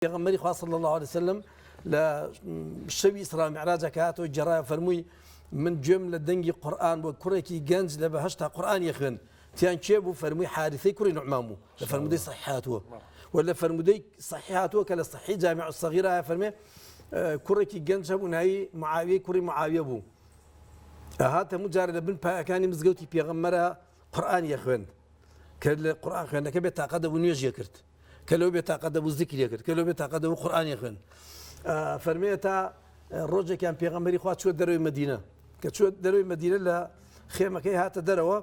پیغمبری خدا صلی الله علیه وسلم لشوی اسراء معراج کات و جرا فرموی من جمله دنگی قرآن و کره کی گنج لبهشت قرآن یخن تیان چه فرموی حارثی کره نعمامو لفرمودی صحیحاته ولا فرمودی صحیحاته کلا صحیح جامع الصغيرة فرمي كره کی گنج بون هی معاویه کره معاویه بو هات مجرد ابن پاکانی مزگوتی پیغمبر قرآن یخن کل قرآن خن کبه تاقد و نیج یکرد كلو بيتعقد ابو الذكر يكر كلو بيتعقد ابو القران يخن فرميتا الرجل كان بيغمبري خوات شو دروي مدينه كشو دروي مدينه لا خيمه كي هات دروا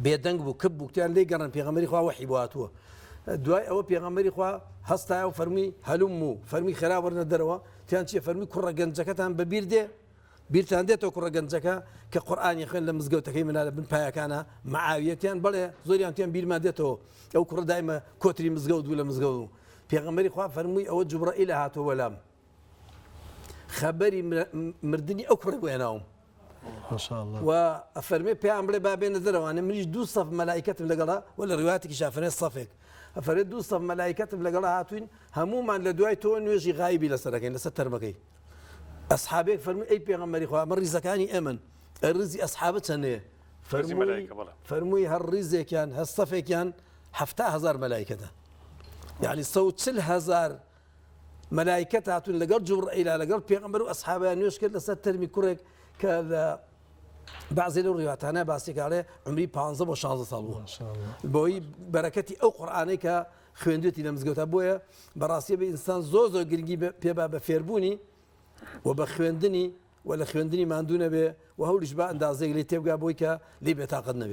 بيدنق بو كبو كان لي قرن بيغمبري خوا وحي بواتو دواي او بيغمبري خوا هستا او فرمي هلمو فرمي خرابرنا دروا كان شي فرمي كره جنجكتان ببيرده بيرتان ديتو كره جنجكا كقران يخن لمزقوتك من هذا بن بايا كان معاويتان بل زوريان تيان بير ما ديتو او كره دائما كوتري مزقود ولا مزقود بيغمبري خوا فرمي او جبرائيل هاتو ولام خبري مردني اكبر وينهم ما شاء الله وفرمي بيعمل بابين نزلوا انا مريج دو صف ملائكه لقلا ولا رواياتك شافني الصفك فريد دو صف ملائكه لقلا هاتوين هموما لدواي تو يجي غايبي لسركين لستر بكي اصحابك فرمي اي بيغمبري خوا من رزقاني امن الرزق اصحابه سنه فرمي هالرزق كان هالصفي كان 7000 ملائكه يعني صوت 6000 ملائكه هاتون لقل جبرائيل لقل بيغمبر واصحابه يشكل لستر كرك كذا بعض الروايات انا باسيك عليه عمري 15 و 16 سال ما شاء الله بوي بركتي او قرانك خويندتي لمزگوت ابويا براسي بانسان زوزو گرنگي بيبا بفيربوني وبخويندني ولا خويندني ما عندنا به وهو الاشباع اندازي اللي تبقى بويكا اللي بيتعاقدنا به